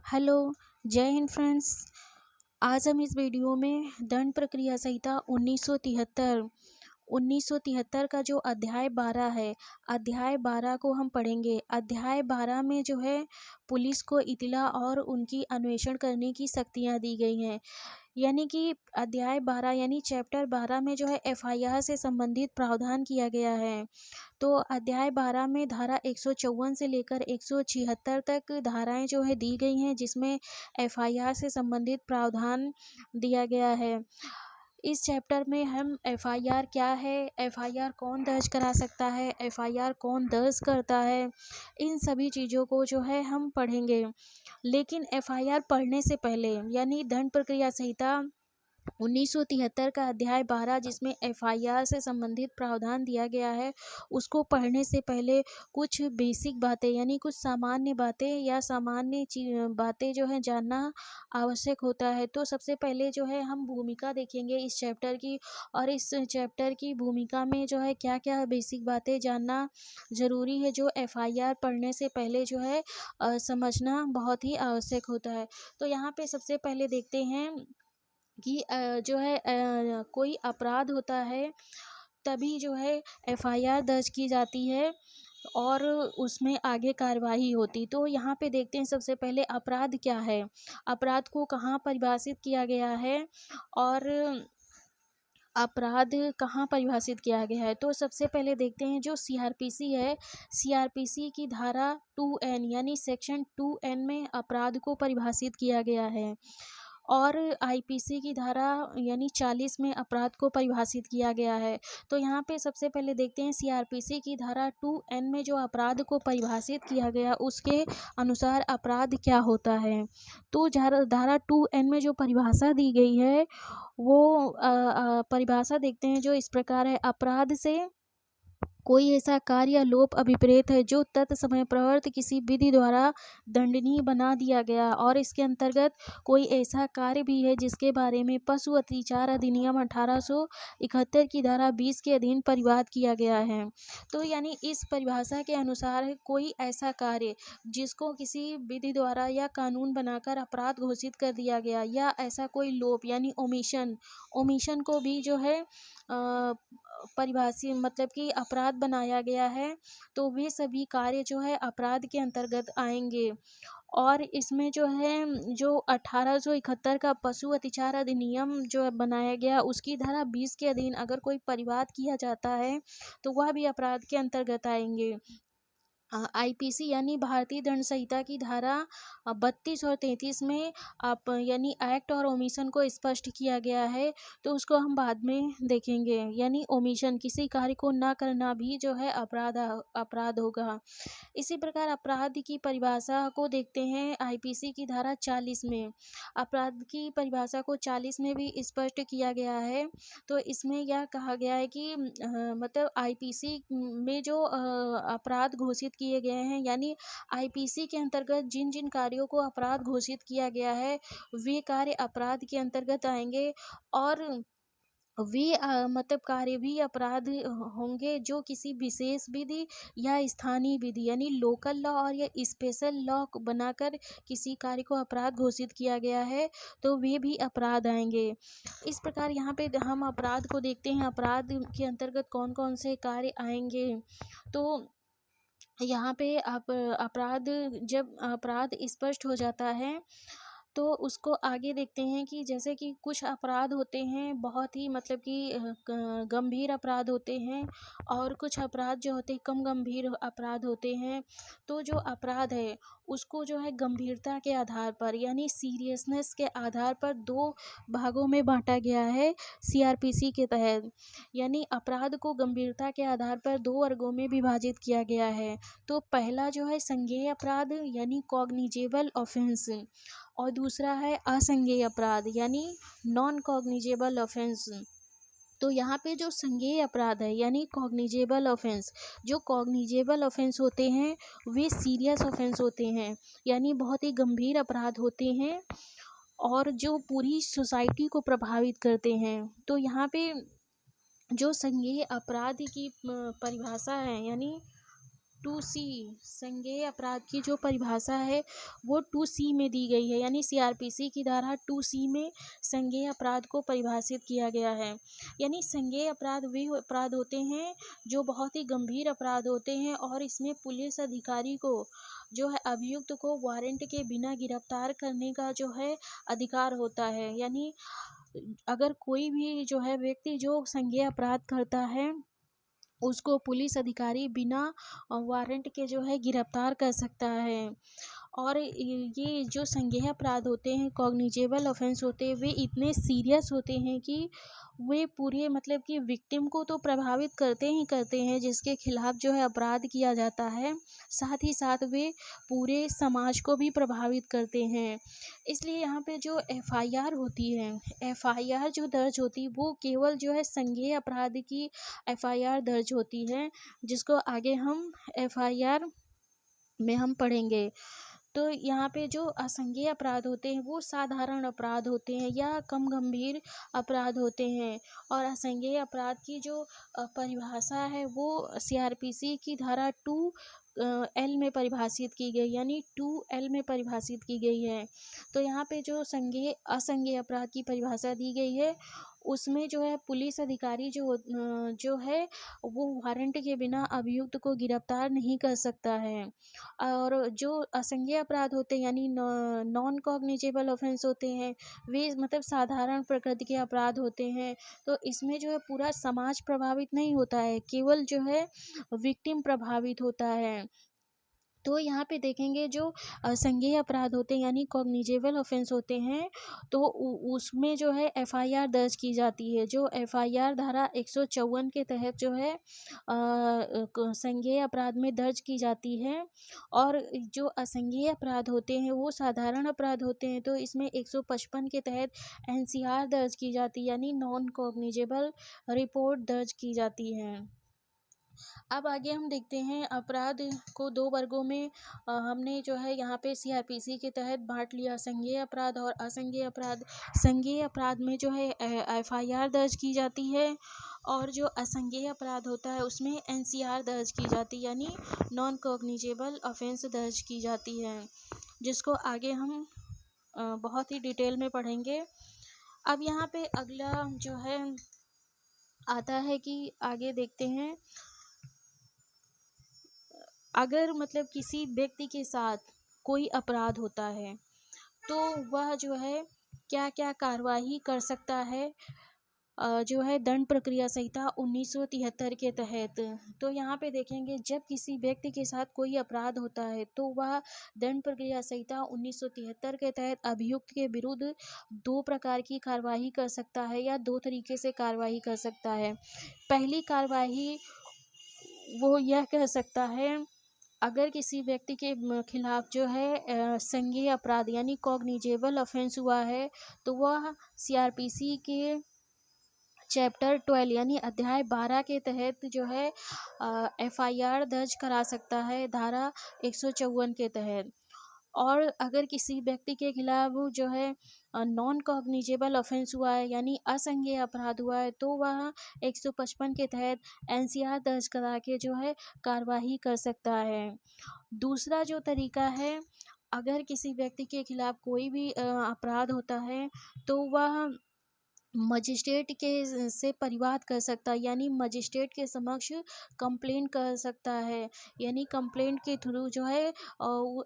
Hello, जय Hind friends. आज हम इस वीडियो में दंड प्रक्रिया संहिता 1973 का जो अध्याय 12 है, अध्याय 12 को हम पढ़ेंगे। अध्याय 12 में जो है पुलिस को इत्तला और उनकी अन्वेषण करने की शक्तियाँ दी गई हैं। यानी कि अध्याय 12 यानी चैप्टर 12 में जो है एफआईआर से संबंधित प्रावधान किया गया है। तो अध्याय 12 में धारा 154 से लेकर 176 तक धाराएं जो है दी गई हैं, जिसमें एफआईआर से संबंधित प्रावधान दिया गया है। इस चैप्टर में हम एफआईआर क्या है, एफआईआर कौन दर्ज करा सकता है, एफआईआर कौन दर्ज करता है, इन सभी चीज़ों को जो है हम पढ़ेंगे। लेकिन एफआईआर पढ़ने से पहले यानी दंड प्रक्रिया संहिता 1973 का अध्याय 12 जिसमें एफआईआर से संबंधित प्रावधान दिया गया है, उसको पढ़ने से पहले कुछ बेसिक बातें यानी कुछ सामान्य बातें या सामान्य बातें जो है जानना आवश्यक होता है। तो सबसे पहले जो है हम भूमिका देखेंगे इस चैप्टर की, और इस चैप्टर की भूमिका में जो है क्या क्या बेसिक बातें जानना ज़रूरी है, जो एफआईआर पढ़ने से पहले जो है समझना बहुत ही आवश्यक होता है। तो यहाँ पे सबसे पहले देखते हैं कि जो है कोई अपराध होता है तभी जो है एफआईआर दर्ज की जाती है और उसमें आगे कार्रवाई होती। तो यहाँ पे देखते हैं सबसे पहले अपराध क्या है, अपराध को कहाँ परिभाषित किया गया है और अपराध कहाँ परिभाषित किया गया है। तो सबसे पहले देखते हैं जो सीआरपीसी है, सीआरपीसी की धारा 2N यानी सेक्शन 2N में अपराध को परिभाषित किया गया है, और आईपीसी की धारा यानी 40 में अपराध को परिभाषित किया गया है। तो यहाँ पे सबसे पहले देखते हैं सीआरपीसी की धारा 2N में जो अपराध को परिभाषित किया गया उसके अनुसार अपराध क्या होता है। तो धारा 2N में जो परिभाषा दी गई है वो परिभाषा देखते हैं जो इस प्रकार है। अपराध से कोई ऐसा कार्य या लोप अभिप्रेत है जो तत्समय प्रवर्त किसी विधि द्वारा दंडनीय बना दिया गया, और इसके अंतर्गत कोई ऐसा कार्य भी है जिसके बारे में पशु अत्याचार अधिनियम 1871 की धारा 20 के अधीन परिवाद किया गया है। तो यानी इस परिभाषा के अनुसार कोई ऐसा कार्य जिसको किसी विधि द्वारा या कानून बनाकर अपराध घोषित कर दिया गया, या ऐसा कोई लोप यानी ओमिशन को भी जो है परिभाषित मतलब कि अपराध बनाया गया है, तो वे सभी कार्य जो है अपराध के अंतर्गत आएंगे। और इसमें जो है जो 1871 का पशु अत्याचार अधिनियम जो है बनाया गया उसकी धारा 20 के अधीन अगर कोई परिवाद किया जाता है तो वह भी अपराध के अंतर्गत आएंगे। आईपीसी यानी भारतीय दंड संहिता की धारा 32 और 33 में आप यानी एक्ट और ओमिशन को स्पष्ट किया गया है, तो उसको हम बाद में देखेंगे। यानी ओमिशन किसी कार्य को ना करना भी जो है अपराध होगा। इसी प्रकार अपराध की परिभाषा को देखते हैं आईपीसी की धारा 40 में। अपराध की परिभाषा को 40 में भी स्पष्ट किया गया है। तो इसमें यह कहा गया है कि मतलब आईपीसी में जो अपराध घोषित किए गए हैं, यानी आईपीसी के अंतर्गत जिन जिन कार्यों को अपराध घोषित किया गया है वे कार्य अपराध के अंतर्गत आएंगे, और वे मतलब कार्य भी अपराध होंगे जो किसी विशेष विधि या स्थानीय विधि यानी लोकल लॉ और या स्पेशल लॉ बनाकर किसी कार्य को अपराध घोषित किया गया है, तो वे भी अपराध आएंगे। इस प्रकार यहाँ पे हम अपराध को देखते हैं, अपराध के अंतर्गत कौन कौन से कार्य आएंगे। तो यहाँ पे अपराध जब अपराध स्पष्ट हो जाता है तो उसको आगे देखते हैं कि जैसे कि कुछ अपराध होते हैं बहुत ही मतलब कि गंभीर अपराध होते हैं, और कुछ अपराध जो होते हैं कम गंभीर अपराध होते हैं। तो जो अपराध है उसको जो है गंभीरता के आधार पर यानी सीरियसनेस के आधार पर दो भागों में बांटा गया है सीआरपीसी के तहत। यानी अपराध को गंभीरता के आधार पर दो वर्गों में विभाजित किया गया है। तो पहला जो है संज्ञेय अपराध यानी कॉग्निजेबल ऑफेंस, और दूसरा है असंज्ञेय अपराध यानी नॉन कॉग्निजेबल ऑफेंस। तो यहाँ पे जो संज्ञेय अपराध है यानी कॉग्निजेबल ऑफेंस, जो कॉग्निजेबल ऑफेंस होते हैं वे सीरियस ऑफेंस होते हैं, यानी बहुत ही गंभीर अपराध होते हैं और जो पूरी सोसाइटी को प्रभावित करते हैं। तो यहाँ पे जो संज्ञेय अपराध की परिभाषा है यानी 2C संज्ञेय अपराध की जो परिभाषा है वो 2C में दी गई है, यानी CRPC की धारा 2C में संज्ञेय अपराध को परिभाषित किया गया है। यानी संज्ञेय अपराध वे अपराध होते हैं जो बहुत ही गंभीर अपराध होते हैं और इसमें पुलिस अधिकारी को जो है अभियुक्त को वारंट के बिना गिरफ्तार करने का जो है अधिकार होता है। यानी अगर कोई भी जो है व्यक्ति जो संज्ञेय अपराध करता है उसको पुलिस अधिकारी बिना वारंट के जो है गिरफ्तार कर सकता है। और ये जो संज्ञेय अपराध होते हैं, कॉग्निजेबल ऑफेंस होते हैं, वे इतने सीरियस होते हैं कि वे पूरे मतलब कि विक्टिम को तो प्रभावित करते ही करते हैं जिसके खिलाफ जो है अपराध किया जाता है, साथ ही साथ वे पूरे समाज को भी प्रभावित करते हैं। इसलिए यहाँ पे जो FIR होती है, FIR जो दर्ज होती है वो केवल जो है संज्ञेय अपराध की FIR दर्ज होती है, जिसको आगे हम FIR में हम पढ़ेंगे। तो यहाँ पे जो असंज्ञेय अपराध होते हैं वो साधारण अपराध होते हैं या कम गंभीर अपराध होते हैं। और असंज्ञेय अपराध की जो परिभाषा है वो CRPC की धारा 2L में परिभाषित की गई, यानी 2L में परिभाषित की गई है। तो यहाँ पे जो असंज्ञेय अपराध की परिभाषा दी गई है उसमें जो है पुलिस अधिकारी जो है वो वारंट के बिना अभियुक्त को गिरफ्तार नहीं कर सकता है। और जो असंज्ञेय अपराध होते हैं यानी नॉन कॉग्निजेबल ऑफेंस होते हैं, वे मतलब साधारण प्रकृति के अपराध होते हैं। तो इसमें जो है पूरा समाज प्रभावित नहीं होता है, केवल जो है विक्टिम प्रभावित होता है। तो यहाँ पे देखेंगे जो संज्ञेय अपराध होते हैं यानी कॉग्निजेबल ऑफेंस होते हैं, तो उसमें जो है FIR दर्ज की जाती है। जो FIR धारा 154 के तहत जो है संज्ञेय अपराध में दर्ज की जाती है। और जो असंज्ञेय अपराध होते हैं वो साधारण अपराध होते हैं, तो इसमें 155 के तहत NCR दर्ज की जाती है, यानी नॉन कॉग्निजेबल रिपोर्ट दर्ज की जाती है। अब आगे हम देखते हैं अपराध को दो वर्गों में हमने जो है यहाँ पे CRPC के तहत बांट लिया, संज्ञेय अपराध और असंज्ञेय अपराध। संज्ञेय अपराध में जो है FIR दर्ज की जाती है और जो असंज्ञेय अपराध होता है उसमें NCR दर्ज की जाती है, यानी नॉन कॉग्निजेबल ऑफेंस दर्ज की जाती है, जिसको आगे हम बहुत ही डिटेल में पढ़ेंगे। अब यहाँ पे अगला जो है आता है कि आगे देखते हैं, अगर मतलब किसी व्यक्ति के साथ कोई अपराध होता है तो वह जो है क्या क्या कार्रवाई कर सकता है जो है दंड प्रक्रिया संहिता 1973 के तहत। तो यहाँ पे देखेंगे जब किसी व्यक्ति के साथ कोई अपराध होता है तो वह दंड प्रक्रिया संहिता 1973 के तहत अभियुक्त के विरुद्ध दो प्रकार की कार्रवाई कर सकता है या दो तरीके से कार्रवाई कर सकता है। पहली कार्रवाई वो यह कह सकता है, अगर किसी व्यक्ति के खिलाफ जो है संज्ञेय अपराध यानी कॉग्निजेबल ऑफेंस हुआ है तो वह CRPC के चैप्टर 12 यानी अध्याय 12 के तहत जो है FIR दर्ज करा सकता है धारा 154 के तहत। और अगर किसी व्यक्ति के खिलाफ जो है नॉन कॉग्निजेबल ऑफेंस हुआ है यानी असंज्ञेय अपराध हुआ है तो वह 155 के तहत NCR दर्ज करा के जो है कार्रवाई कर सकता है। दूसरा जो तरीका है, अगर किसी व्यक्ति के खिलाफ कोई भी अपराध होता है तो वह मजिस्ट्रेट के से परिवाद कर सकता है, यानी मजिस्ट्रेट के समक्ष कंप्लेंट कर सकता है, यानी कंप्लेंट के थ्रू जो है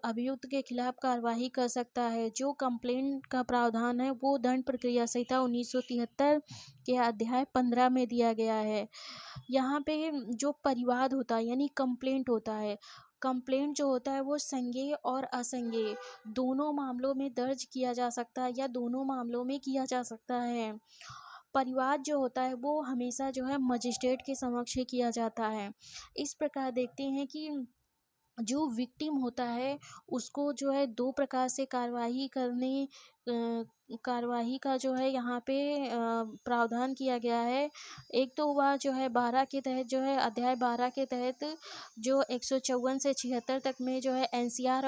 अभियुक्त के खिलाफ कार्रवाई कर सकता है। जो कंप्लेंट का प्रावधान है वो दंड प्रक्रिया संहिता 1973 के अध्याय 15 में दिया गया है। यहाँ पे जो परिवाद होता है यानी कंप्लेंट होता है, कंप्लेंट जो होता है वो संज्ञेय और असंज्ञेय दोनों मामलों में दर्ज किया जा सकता है या दोनों मामलों में किया जा सकता है। परिवाद जो होता है वो हमेशा जो है मजिस्ट्रेट के समक्ष ही किया जाता है। इस प्रकार देखते हैं कि जो विक्टिम होता है उसको जो है दो प्रकार से कार्रवाई करने कार्यवाही का जो है यहाँ पे प्रावधान किया गया है। एक तो हुआ जो है 12 के तहत जो है अध्याय 12 के तहत जो 154 से 76 तक में जो है एनसीआर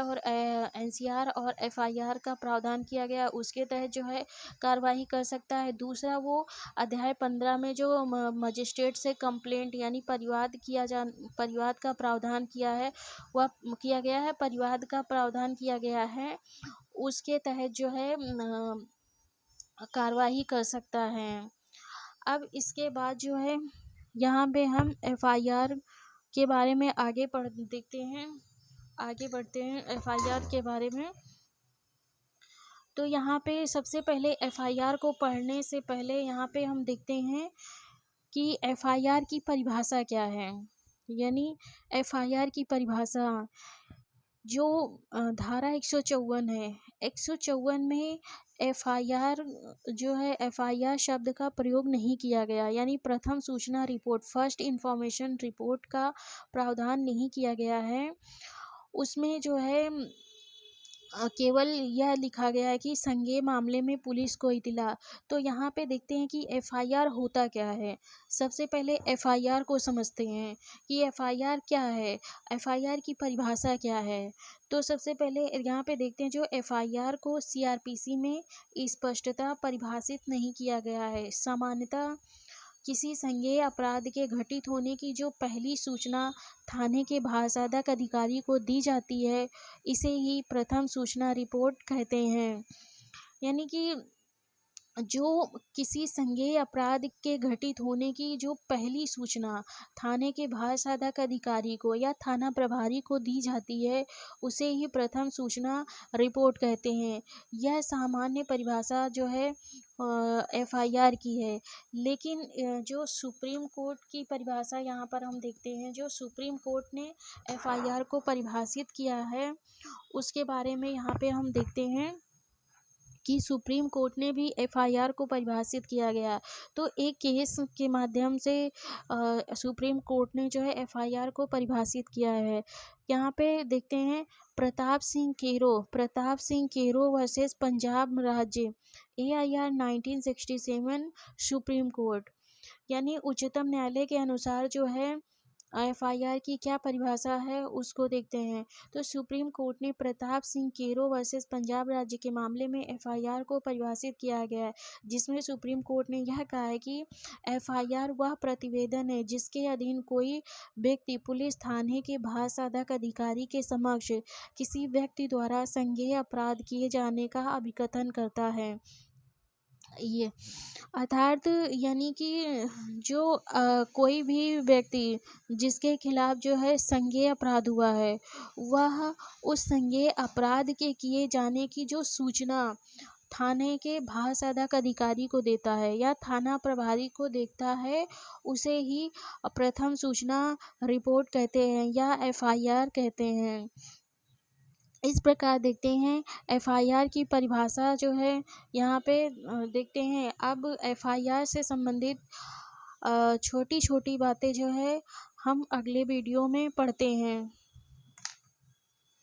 और एफआईआर का प्रावधान किया गया, उसके तहत जो है कार्यवाही कर सकता है। दूसरा वो अध्याय 15 में जो मजिस्ट्रेट से कंप्लेंट यानी परिवाद का प्रावधान किया है, वह किया गया है, परिवाद का प्रावधान किया गया है, उसके तहत जो है कार्यवाही कर सकता है। अब इसके बाद जो है यहाँ पे हम एफआईआर के बारे में आगे बढ़ते हैं एफआईआर के बारे में। तो यहाँ पे सबसे पहले एफआईआर को पढ़ने से पहले यहाँ पे हम देखते हैं कि एफआईआर की परिभाषा क्या है। यानी एफआईआर की परिभाषा जो धारा 154 है, 154 में एफआईआर जो है एफआईआर शब्द का प्रयोग नहीं किया गया, यानी प्रथम सूचना रिपोर्ट फर्स्ट इंफॉर्मेशन रिपोर्ट का प्रावधान नहीं किया गया है। उसमें जो है केवल यह लिखा गया है कि संज्ञेय मामले में पुलिस को इत्तला। तो यहाँ पे देखते हैं कि एफआईआर होता क्या है। सबसे पहले एफआईआर को समझते हैं कि एफआईआर क्या है, एफआईआर की परिभाषा क्या है। तो सबसे पहले यहाँ पे देखते हैं जो एफआईआर को सीआरपीसी में स्पष्टता परिभाषित नहीं किया गया है। सामान्यतः किसी संज्ञेय अपराध के घटित होने की जो पहली सूचना थाने के भाषादक अधिकारी को दी जाती है, इसे ही प्रथम सूचना रिपोर्ट कहते हैं। यानी कि जो किसी संज्ञेय अपराध के घटित होने की जो पहली सूचना थाने के भाषादक अधिकारी को या थाना प्रभारी को दी जाती है, उसे ही प्रथम सूचना रिपोर्ट कहते हैं। यह सामान्य परिभाषा जो है एफआईआर की है। लेकिन जो सुप्रीम कोर्ट की परिभाषा यहाँ पर हम देखते हैं, जो सुप्रीम कोर्ट ने एफआईआर को परिभाषित किया है, उसके बारे में यहाँ पे हम देखते हैं कि सुप्रीम कोर्ट ने भी एफआईआर को परिभाषित किया गया। तो एक केस के माध्यम से सुप्रीम कोर्ट ने जो है एफआईआर को परिभाषित किया है। यहाँ पे देखते हैं प्रताप सिंह केरो वर्सेस पंजाब राज्य AIR 1967 सुप्रीम कोर्ट। यानी उच्चतम न्यायालय के अनुसार जो है एफआईआर की क्या परिभाषा है उसको देखते हैं। तो सुप्रीम कोर्ट ने प्रताप सिंह केरो वर्सेस पंजाब राज्य के मामले में एफआईआर को परिभाषित किया गया है, जिसमें सुप्रीम कोर्ट ने यह कहा है कि एफआईआर वह प्रतिवेदन है जिसके अधीन कोई व्यक्ति पुलिस थाने के भाषादक अधिकारी के समक्ष किसी व्यक्ति द्वारा संज्ञेय अपराध किए जाने का अभिकथन करता है। ये अर्थात यानी कि जो कोई भी व्यक्ति जिसके खिलाफ जो है संज्ञेय अपराध हुआ है, वह उस संज्ञेय अपराध के किए जाने की जो सूचना थाने के भाषादक अधिकारी को देता है या थाना प्रभारी को देखता है, उसे ही प्रथम सूचना रिपोर्ट कहते हैं या एफआईआर कहते हैं। इस प्रकार देखते हैं एफआईआर की परिभाषा जो है यहाँ पे देखते हैं। अब एफआईआर से संबंधित छोटी छोटी बातें जो है हम अगले वीडियो में पढ़ते हैं।